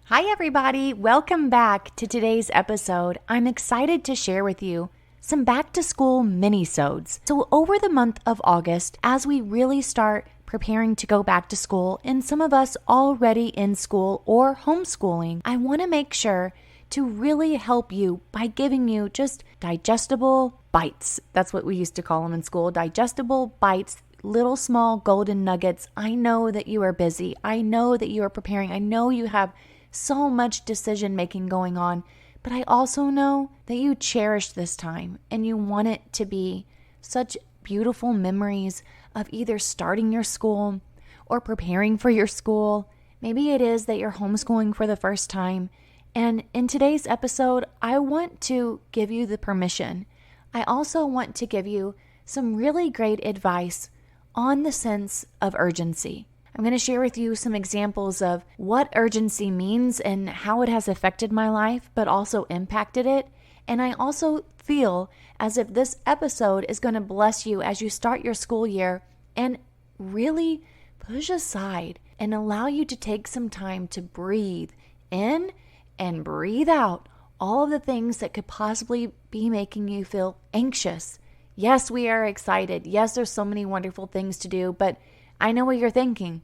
Hi everybody, welcome back to today's episode. I'm excited to share with you some back to school mini-sodes. So over the month of August, as we really start preparing to go back to school, and some of us already in school or homeschooling, I want to make sure to really help you by giving you just digestible bites. That's what we used to call them in school, digestible bites, little small golden nuggets. I know that you are busy. I know that you are preparing. I know you have so much decision making going on, but I also know that you cherish this time and you want it to be such beautiful memories of either starting your school or preparing for your school. Maybe it is that you're homeschooling for the first time. And in today's episode, I want to give you the permission. I also want to give you some really great advice on the sense of urgency. I'm going to share with you some examples of what urgency means and how it has affected my life, but also impacted it. And I also feel as if this episode is going to bless you as you start your school year and really push aside and allow you to take some time to breathe in and breathe out all of the things that could possibly be making you feel anxious. Yes, we are excited. Yes, there's so many wonderful things to do, but I know what you're thinking.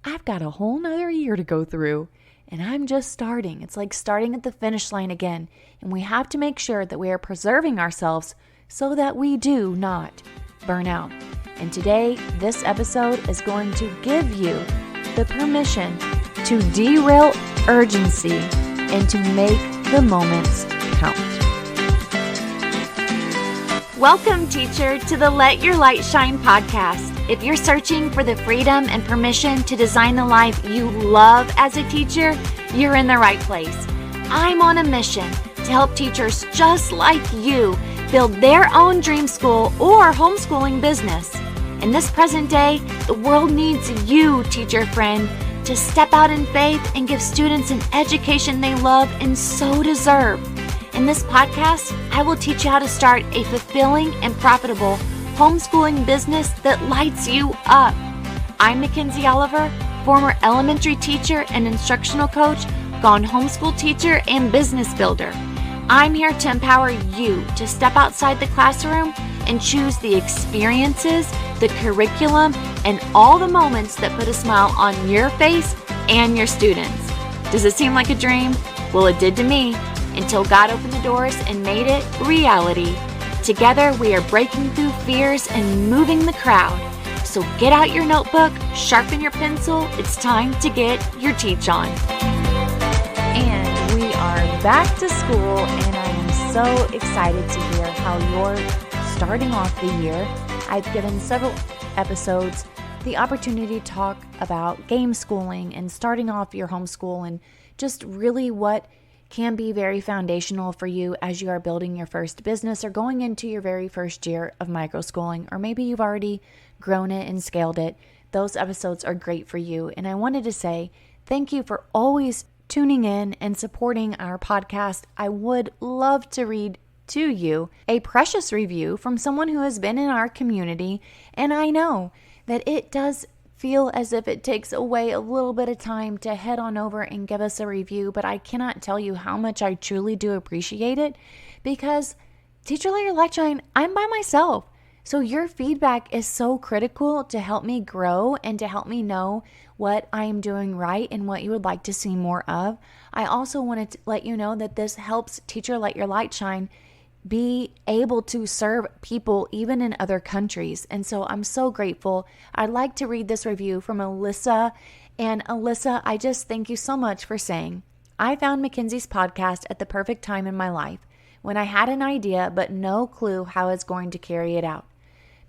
I've got a whole nother year to go through, and I'm just starting. It's like starting at the finish line again, and we have to make sure that we are preserving ourselves so that we do not burn out. And today, this episode is going to give you the permission to derail urgency and to make the moments count. Welcome, teacher, to the Let Your Light Shine podcast. If you're searching for the freedom and permission to design the life you love as a teacher, you're in the right place. I'm on a mission to help teachers just like you build their own dream school or homeschooling business. In this present day, the world needs you, teacher friend, to step out in faith and give students an education they love and so deserve. In this podcast, I will teach you how to start a fulfilling and profitable homeschooling business that lights you up. I'm Makenzie Oliver, former elementary teacher and instructional coach, gone homeschool teacher and business builder. I'm here to empower you to step outside the classroom and choose the experiences, the curriculum, and all the moments that put a smile on your face and your students. Does it seem like a dream? Well, it did to me, until God opened the doors and made it reality. Together, we are breaking through fears and moving the crowd. So get out your notebook, sharpen your pencil. It's time to get your teach on. And we are back to school, and I am so excited to hear how you're starting off the year. I've given several episodes the opportunity to talk about game schooling and starting off your homeschool and just really what can be very foundational for you as you are building your first business or going into your very first year of microschooling, or maybe you've already grown it and scaled it. Those episodes are great for you. And I wanted to say thank you for always tuning in and supporting our podcast. I would love to read to you a precious review from someone who has been in our community. And I know that it does feel as if it takes away a little bit of time to head on over and give us a review, but I cannot tell you how much I truly do appreciate it, because Teacher Let Your Light Shine, I'm by myself. So your feedback is so critical to help me grow and to help me know what I am doing right and what you would like to see more of. I also wanted to let you know that this helps Teacher Let Your Light Shine be able to serve people even in other countries. And so I'm so grateful. I'd like to read this review from Alyssa. And Alyssa, I just thank you so much for saying, I found Makenzie's podcast at the perfect time in my life when I had an idea but no clue how I was going to carry it out.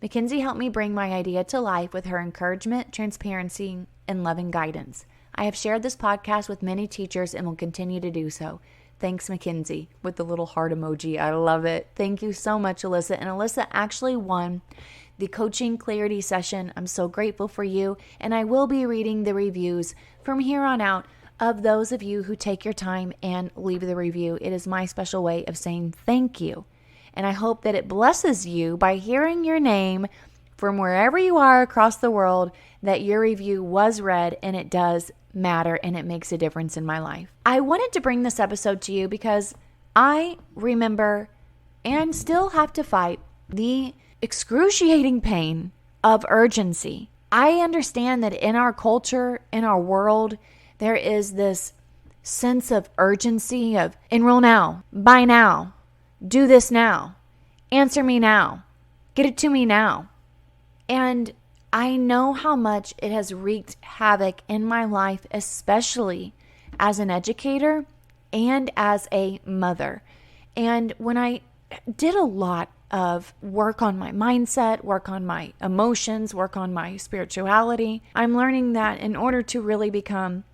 Makenzie helped me bring my idea to life with her encouragement, transparency, and loving guidance. I have shared this podcast with many teachers and will continue to do so. Thanks, Makenzie, with the little heart emoji. I love it. Thank you so much, Alyssa. And Alyssa actually won the coaching clarity session. I'm so grateful for you. And I will be reading the reviews from here on out of those of you who take your time and leave the review. It is my special way of saying thank you. And I hope that it blesses you by hearing your name from wherever you are across the world that your review was read, and it does matter and it makes a difference in my life. I wanted to bring this episode to you because I remember and still have to fight the excruciating pain of urgency. I understand that in our culture, in our world, there is this sense of urgency of enroll now, buy now, do this now, answer me now, get it to me now. And I know how much it has wreaked havoc in my life, especially as an educator and as a mother. And when I did a lot of work on my mindset, work on my emotions, work on my spirituality, I'm learning that in order to really become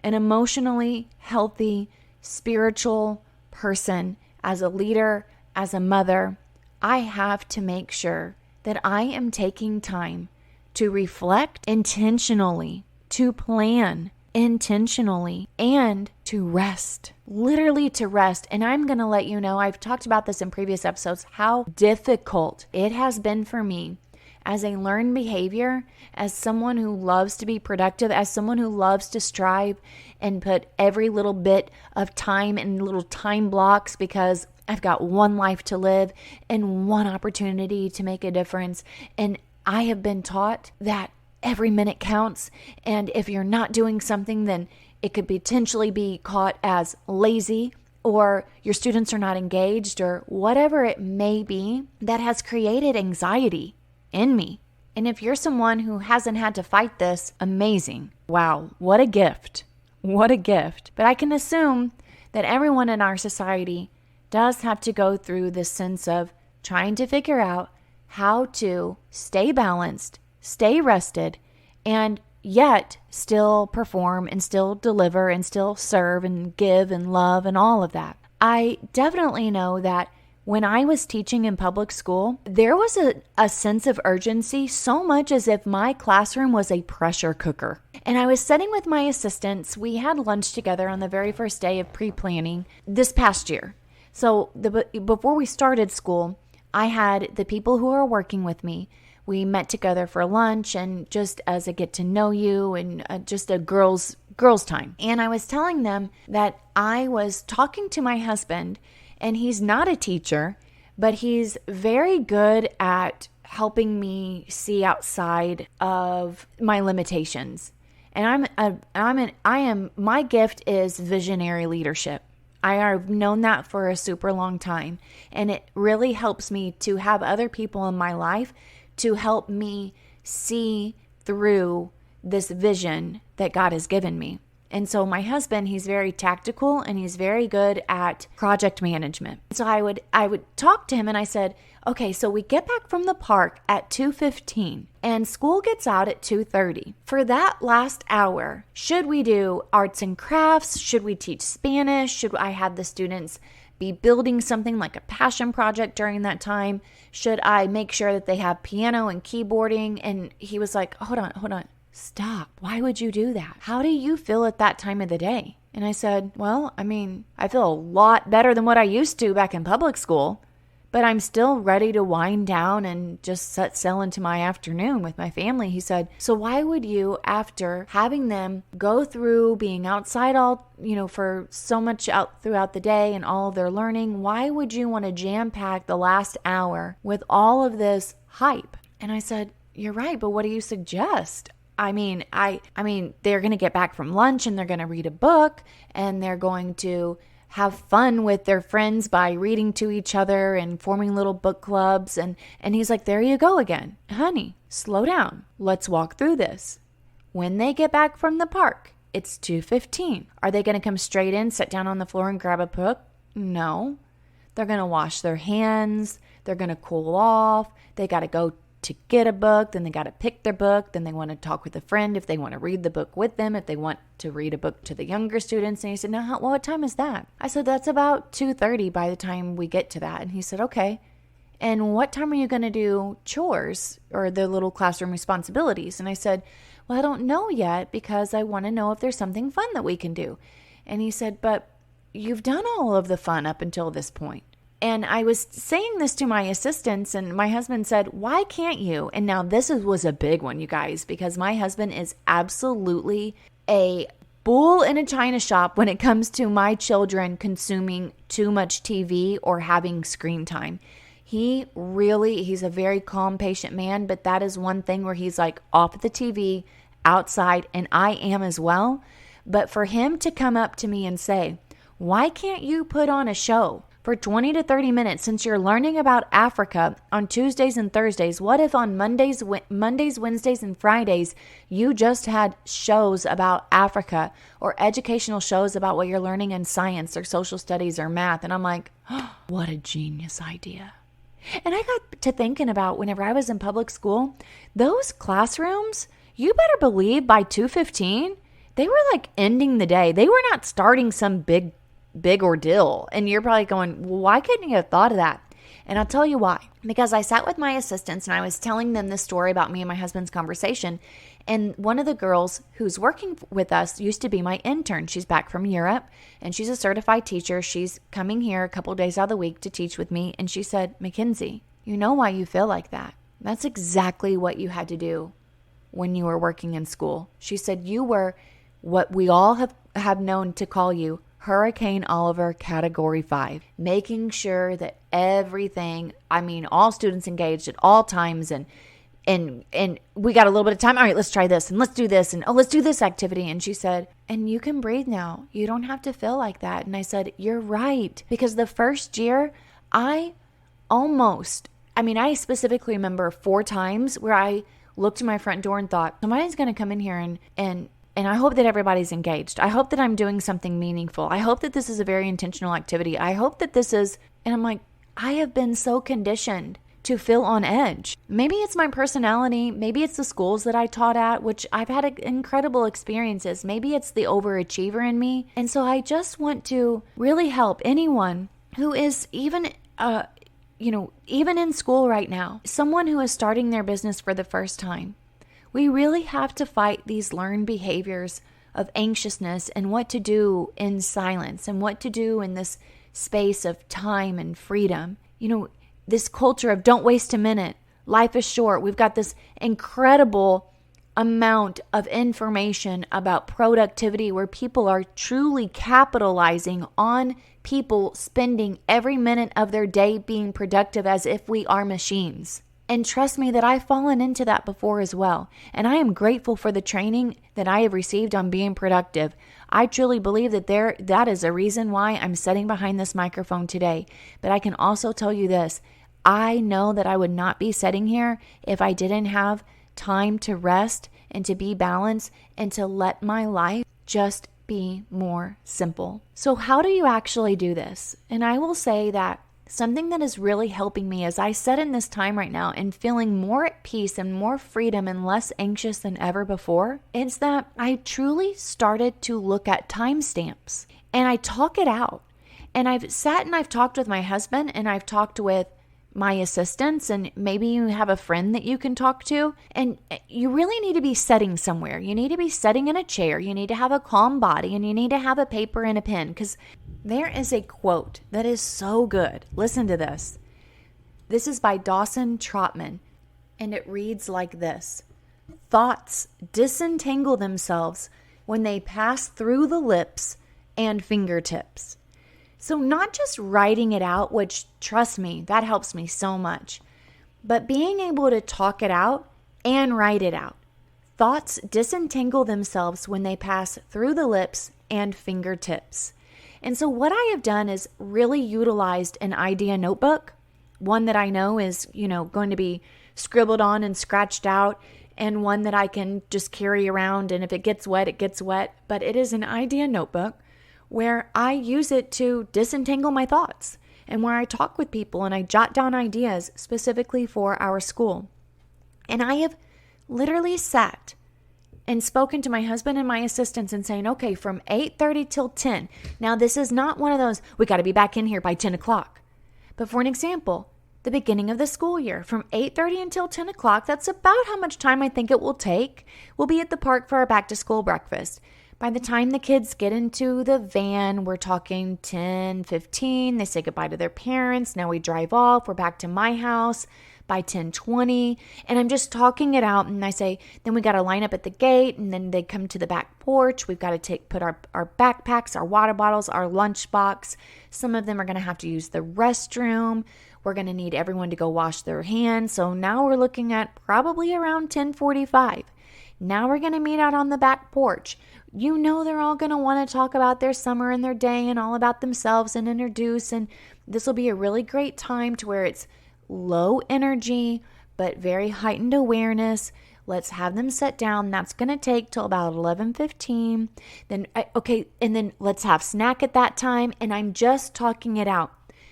an emotionally healthy, spiritual person, as a leader, as a mother, I have to make sure that I am taking time to reflect intentionally, to plan intentionally, and to rest. Literally to rest. And I'm going to let you know, I've talked about this in previous episodes, how difficult it has been for me as a learned behavior, as someone who loves to be productive, as someone who loves to strive and put every little bit of time in little time blocks, because I've got one life to live and one opportunity to make a difference. And I have been taught that every minute counts. And if you're not doing something, then it could potentially be caught as lazy, or your students are not engaged, or whatever it may be that has created anxiety in me. And if you're someone who hasn't had to fight this, amazing. Wow, what a gift. What a gift. But I can assume that everyone in our society does have to go through this sense of trying to figure out how to stay balanced, stay rested, and yet still perform and still deliver and still serve and give and love and all of that. I definitely know that when I was teaching in public school, there was a sense of urgency, so much as if my classroom was a pressure cooker. And I was sitting with my assistants. We had lunch together on the very first day of pre-planning this past year. So before we started school, I had the people who are working with me. We met together for lunch and just as a get to know you and just a girls time. And I was telling them that I was talking to my husband, and he's not a teacher, but he's very good at helping me see outside of my limitations. And my gift is visionary leadership. I have known that for a super long time, and it really helps me to have other people in my life to help me see through this vision that God has given me. And so my husband, he's very tactical and he's very good at project management. So I would talk to him and I said, okay, so we get back from the park at 2:15 and school gets out at 2:30. For that last hour, should we do arts and crafts? Should we teach Spanish? Should I have the students be building something like a passion project during that time? Should I make sure that they have piano and keyboarding? And he was like, hold on. Stop. Why would you do that? How do you feel at that time of the day? And I said, well, I feel a lot better than what I used to back in public school, but I'm still ready to wind down and just sail into my afternoon with my family. He said, so why would you, after having them go through being outside for so much out throughout the day and all of their learning, why would you want to jam pack the last hour with all of this hype? And I said, you're right, but what do you suggest? I mean, they're going to get back from lunch and they're going to read a book and they're going to have fun with their friends by reading to each other and forming little book clubs. And he's like, there you go again. Honey, slow down. Let's walk through this. When they get back from the park, it's 2:15. Are they going to come straight in, sit down on the floor and grab a book? No. They're going to wash their hands. They're going to cool off. They got to go to get a book, then they got to pick their book, then they want to talk with a friend if they want to read the book with them, if they want to read a book to the younger students. And he said, now, what time is that? I said, that's about 2:30 by the time we get to that. And he said, okay. And what time are you going to do chores or the little classroom responsibilities? And I said, well, I don't know yet because I want to know if there's something fun that we can do. And he said, but you've done all of the fun up until this point. And I was saying this to my assistants, and my husband said, why can't you? And now was a big one, you guys, because my husband is absolutely a bull in a china shop when it comes to my children consuming too much TV or having screen time. He's a very calm, patient man, but that is one thing where he's like off the TV, outside, and I am as well. But for him to come up to me and say, why can't you put on a show for 20 to 30 minutes since you're learning about Africa on Tuesdays and Thursdays? What if on Mondays, Wednesdays, and Fridays, you just had shows about Africa or educational shows about what you're learning in science or social studies or math? And I'm like, oh, what a genius idea. And I got to thinking about whenever I was in public school, those classrooms, you better believe by 2:15, they were like ending the day. They were not starting some big ordeal. And you're probably going, well, why couldn't you have thought of that? And I'll tell you why. Because I sat with my assistants and I was telling them this story about me and my husband's conversation. And one of the girls who's working with us used to be my intern. She's back from Europe and she's a certified teacher. She's coming here a couple days out of the week to teach with me. And she said, Makenzie, you know why you feel like that? That's exactly what you had to do when you were working in school. She said, you were what we all have known to call you, Hurricane Oliver Category 5, making sure that everything, all students engaged at all times, and we got a little bit of time. All right, let's try this and let's do this and let's do this activity. And she said, and you can breathe now. You don't have to feel like that. And I said, you're right. Because the first year, I specifically remember 4 times where I looked to my front door and thought, somebody's going to come in here and I hope that everybody's engaged. I hope that I'm doing something meaningful. I hope that this is a very intentional activity. I hope that this is, and I'm like, I have been so conditioned to feel on edge. Maybe it's my personality. Maybe it's the schools that I taught at, which I've had incredible experiences. Maybe it's the overachiever in me. And so I just want to really help anyone who is even in school right now, someone who is starting their business for the first time. We really have to fight these learned behaviors of anxiousness and what to do in silence and what to do in this space of time and freedom. This culture of don't waste a minute. Life is short. We've got this incredible amount of information about productivity where people are truly capitalizing on people spending every minute of their day being productive as if we are machines. And trust me that I've fallen into that before as well. And I am grateful for the training that I have received on being productive. I truly believe that that is a reason why I'm sitting behind this microphone today. But I can also tell you this. I know that I would not be sitting here if I didn't have time to rest and to be balanced and to let my life just be more simple. So how do you actually do this? And I will say that something that is really helping me as I sit in this time right now and feeling more at peace and more freedom and less anxious than ever before, is that I truly started to look at timestamps and I talk it out. And I've sat and I've talked with my husband and I've talked with my assistants, and maybe you have a friend that you can talk to, and you really need to be sitting somewhere. You need to be sitting in a chair. You need to have a calm body, and you need to have a paper and a pen, because there is a quote that is so good. Listen to this. This is by Dawson Trotman, and it reads like this. Thoughts disentangle themselves when they pass through the lips and fingertips. So not just writing it out, which, trust me, that helps me so much, but being able to talk it out and write it out. Thoughts disentangle themselves when they pass through the lips and fingertips. And so what I have done is really utilized an idea notebook, one that I know is, going to be scribbled on and scratched out, and one that I can just carry around, and if it gets wet, it gets wet. But it is an idea notebook where I use it to disentangle my thoughts and where I talk with people and I jot down ideas specifically for our school. And I have literally sat and spoken to my husband and my assistants and saying, okay, from 8:30 till 10. Now, this is not one of those, we got to be back in here by 10 o'clock. But for an example, the beginning of the school year, from 8:30 until 10 o'clock, that's about how much time I think it will take. We'll be at the park for our back to school breakfast. By the time the kids get into the van, we're talking 10, 15. They say goodbye to their parents. Now we drive off. We're back to my house by 10:20. And I'm just talking it out. And I say, then we got to line up at the gate. And then they come to the back porch. We've got to put our backpacks, our water bottles, our lunchbox. Some of them are going to have to use the restroom. We're going to need everyone to go wash their hands. So now we're looking at probably around 10:45. Now we're going to meet out on the back porch. You know they're all going to want to talk about their summer and their day and all about themselves and introduce. And this will be a really great time to where it's low energy, but very heightened awareness. Let's have them sit down. That's going to take till about 11:15. And then let's have snack at that time. And I'm just talking it out,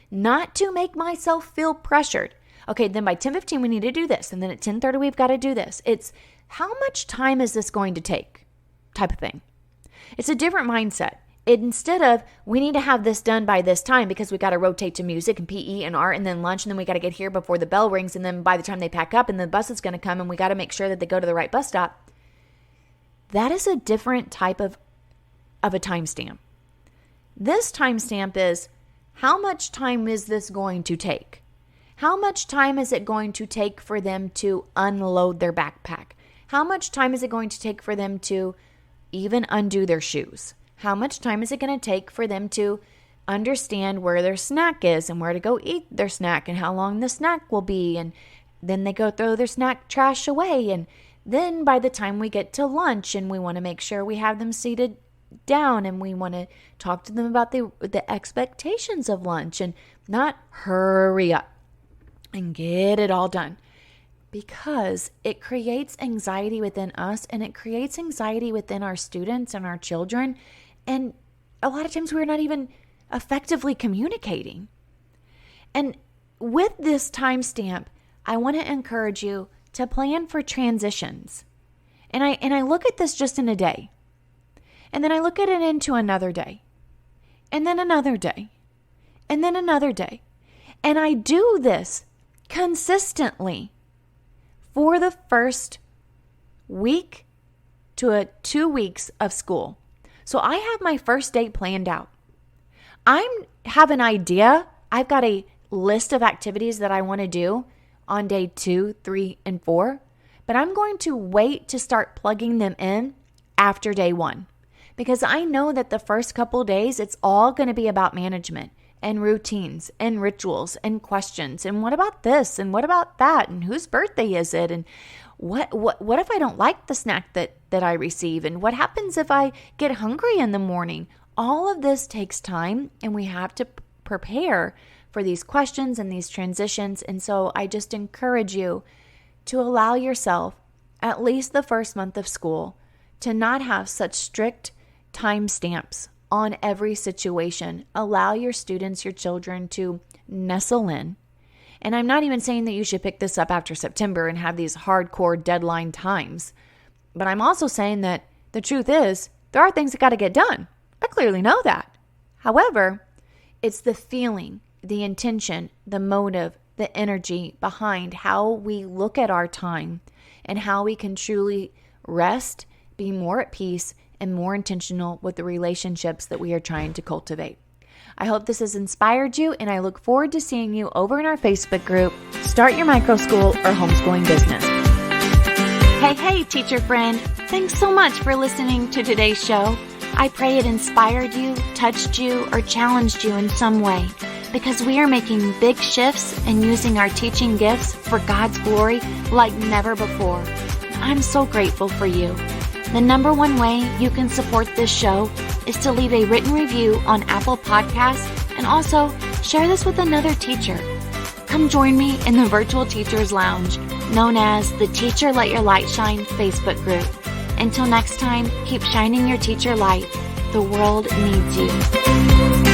not to make myself feel pressured. Okay, then by 10:15 we need to do this. And then at 10:30 we've got to do this. It's how much time is this going to take type of thing. It's a different mindset. Instead of, we need to have this done by this time because we got to rotate to music and PE and art and then lunch and then we got to get here before the bell rings and then by the time they pack up and the bus is going to come and we got to make sure that they go to the right bus stop. That is a different type of a timestamp. This timestamp is, how much time is this going to take? How much time is it going to take for them to unload their backpack? How much time is it going to take for them to even undo their shoes? How much time is it going to take for them to understand where their snack is and where to go eat their snack and how long the snack will be? And then they go throw their snack trash away. And then by the time we get to lunch and we want to make sure we have them seated down and we want to talk to them about the expectations of lunch and not hurry up and get it all done. Because it creates anxiety within us and it creates anxiety within our students and our children. And a lot of times we're not even effectively communicating. And with this timestamp, I want to encourage you to plan for transitions. And I look at this just in a day. And then I look at it into another day. And then another day. And then another day. And I do this consistently for the first week to 2 weeks of school. So I have my first day planned out. I have an idea. I've got a list of activities that I want to do on day 2, 3, and 4. But I'm going to wait to start plugging them in after day 1. Because I know that the first couple days, it's all going to be about management and routines and rituals and questions. And what about this? And what about that? And whose birthday is it? And what if I don't like the snack that I receive? And what happens if I get hungry in the morning? All of this takes time and we have to prepare for these questions and these transitions. And so I just encourage you to allow yourself, at least the first month of school, to not have such strict timestamps on every situation. Allow your students, your children to nestle in. And I'm not even saying that you should pick this up after September and have these hardcore deadline times. But I'm also saying that the truth is, there are things that got to get done. I clearly know that. However, it's the feeling, the intention, the motive, the energy behind how we look at our time and how we can truly rest, be more at peace, and more intentional with the relationships that we are trying to cultivate. I hope this has inspired you, and I look forward to seeing you over in our Facebook group, Start Your Micro School or Homeschooling Business. Hey, teacher friend. Thanks so much for listening to today's show. I pray it inspired you, touched you, or challenged you in some way, because we are making big shifts and using our teaching gifts for God's glory like never before. I'm so grateful for you. The number one way you can support this show is to leave a written review on Apple Podcasts and also share this with another teacher. Come join me in the Virtual Teachers Lounge, known as the Teacher Let Your Light Shine Facebook group. Until next time, keep shining your teacher light. The world needs you.